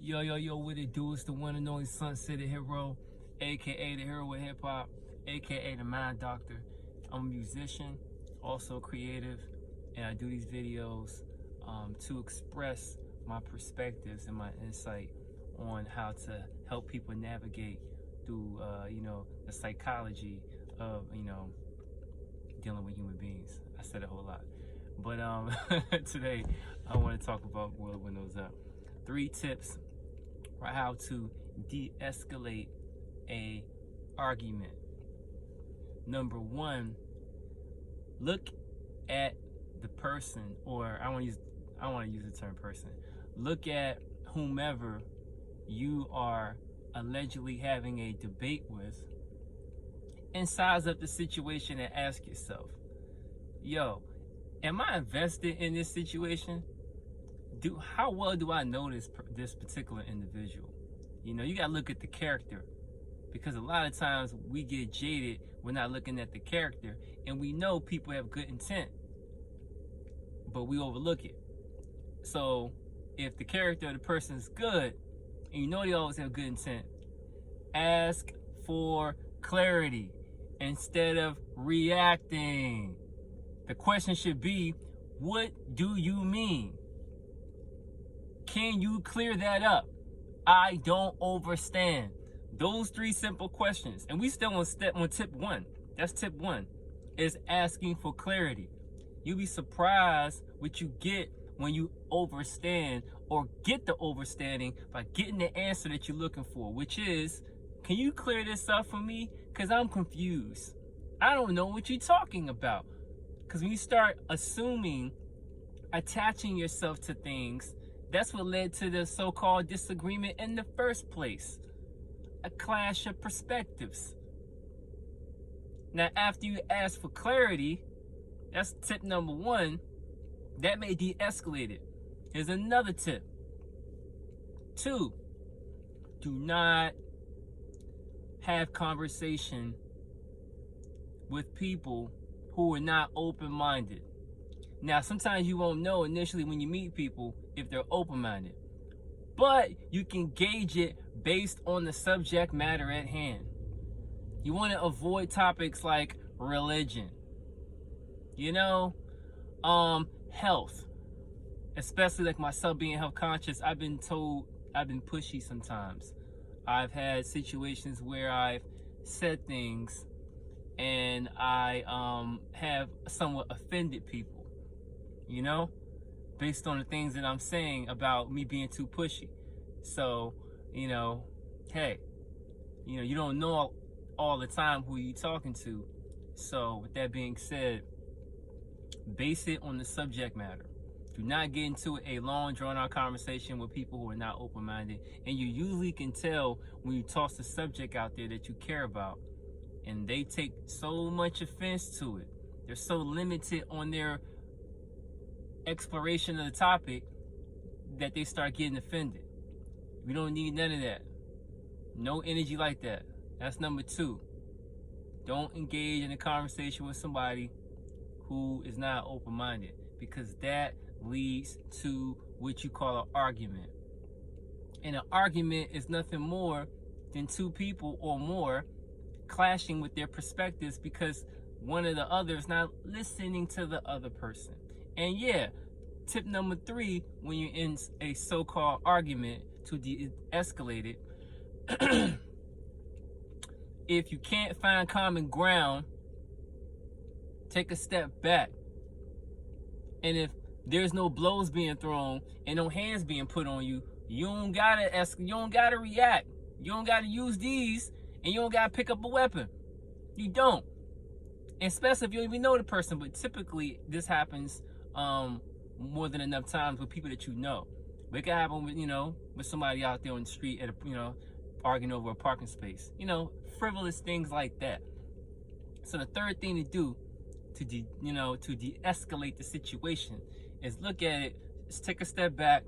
Yo, what it do? It's the one and only Sunset Hero, aka the hero of hip hop, aka the mind doctor. I'm a musician, also creative, and I do these videos to express my perspectives and my insight on how to help people navigate through, the psychology of, dealing with human beings. I said a whole lot. But today I want to talk about World Windows Up. 3 tips for how to de-escalate a argument. Number 1, look at the person, or I want to use the term person. Look at whomever you are allegedly having a debate with and size up the situation and ask yourself, yo, am I invested in this situation? How well do I know this particular individual? You gotta look at the character, because a lot of times we get jaded. We're not looking at the character, and we know people have good intent, but we overlook it. So if the character of the person is good, and you know they always have good intent, ask for clarity instead of reacting. The question should be, what do you mean? Can you clear that up? I don't understand. Those 3 simple questions. And we still on tip 1. That's tip 1, is asking for clarity. You'll be surprised what you get when you overstand, or get the overstanding by getting the answer that you're looking for, which is, can you clear this up for me? Because I'm confused. I don't know what you're talking about. Because when you start attaching yourself to things, that's what led to the so-called disagreement in the first place. A clash of perspectives. Now, after you ask for clarity, that's tip number 1, that may de-escalate it. Here's another tip. 2, do not have conversation with people who are not open-minded. Now, sometimes you won't know initially when you meet people if they're open-minded, but you can gauge it based on the subject matter at hand. You want to avoid topics like religion, health, especially like myself being health conscious. I've been told I've been pushy sometimes. I've had situations where I've said things and I have somewhat offended people, based on the things that I'm saying about me being too pushy. So, hey, you don't know all the time who you're talking to. So with that being said, base it on the subject matter. Do not get into a long, drawn-out conversation with people who are not open-minded. And you usually can tell when you toss the subject out there that you care about, and they take so much offense to it. They're so limited on their exploration of the topic that they start getting offended. We don't need none of that. No energy like that. That's number 2. Don't engage in a conversation with somebody who is not open-minded, because that leads to what you call an argument. And an argument is nothing more than 2 people or more clashing with their perspectives because one or the other is not listening to the other person. And yeah, tip number 3, when you're in a so-called argument, to de-escalate it, if you can't find common ground, take a step back. And if there's no blows being thrown and no hands being put on you, you don't gotta react. You don't gotta use these, and you don't gotta pick up a weapon. You don't. Especially if you don't even know the person. But typically this happens more than enough times with people that you know. But it can happen with somebody out there on the street at arguing over a parking space. Frivolous things like that. So the third thing to do to de-escalate the situation is look at it, just take a step back,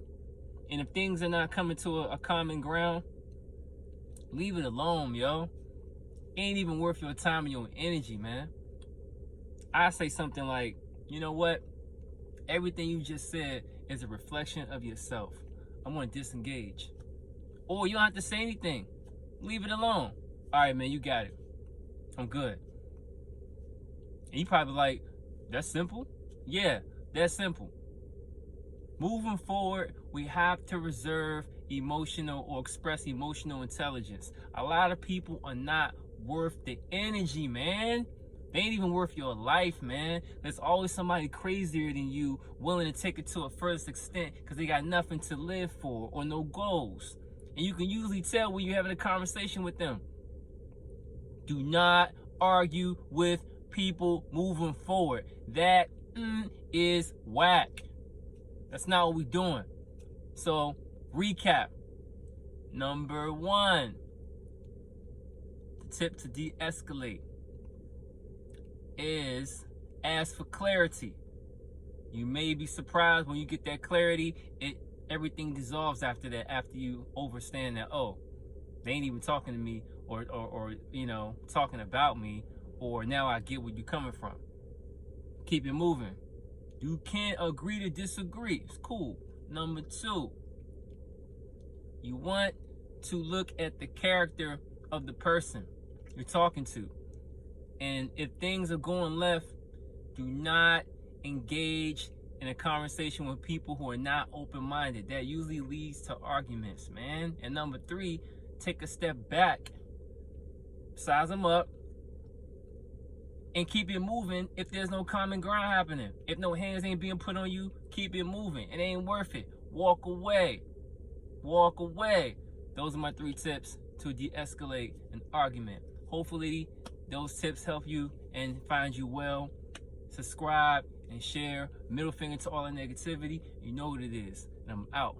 and if things are not coming to a common ground, leave it alone, yo. Ain't even worth your time and your energy, man. I say something like, you know what? Everything you just said is a reflection of yourself. I'm going to disengage. Or you don't have to say anything. Leave it alone. All right, man, you got it. I'm good. And you probably like, that's simple? Yeah, that's simple. Moving forward, we have to reserve emotional or express emotional intelligence. A lot of people are not worth the energy, man. They ain't even worth your life, man. There's always somebody crazier than you willing to take it to a furthest extent because they got nothing to live for or no goals. And you can usually tell when you're having a conversation with them. Do not argue with people moving forward. That is whack. That's not what we're doing. So, recap. Number 1, the tip to de-escalate is ask for clarity. You may be surprised when you get that clarity, everything dissolves after that, after you understand that, oh, they ain't even talking to me or you know, talking about me, or now I get where you're coming from. Keep it moving. You can't agree to disagree. It's cool. Number 2, you want to look at the character of the person you're talking to. And if things are going left, do not engage in a conversation with people who are not open-minded. That usually leads to arguments, man. And number 3, take a step back, size them up, and keep it moving. If there's no common ground happening, if no hands ain't being put on you, keep it moving. It ain't worth it. Walk away. Walk away. Those are my 3 tips to de-escalate an argument. Hopefully those tips help you and find you well. Subscribe and share. Middle finger to all the negativity. You know what it is. And I'm out.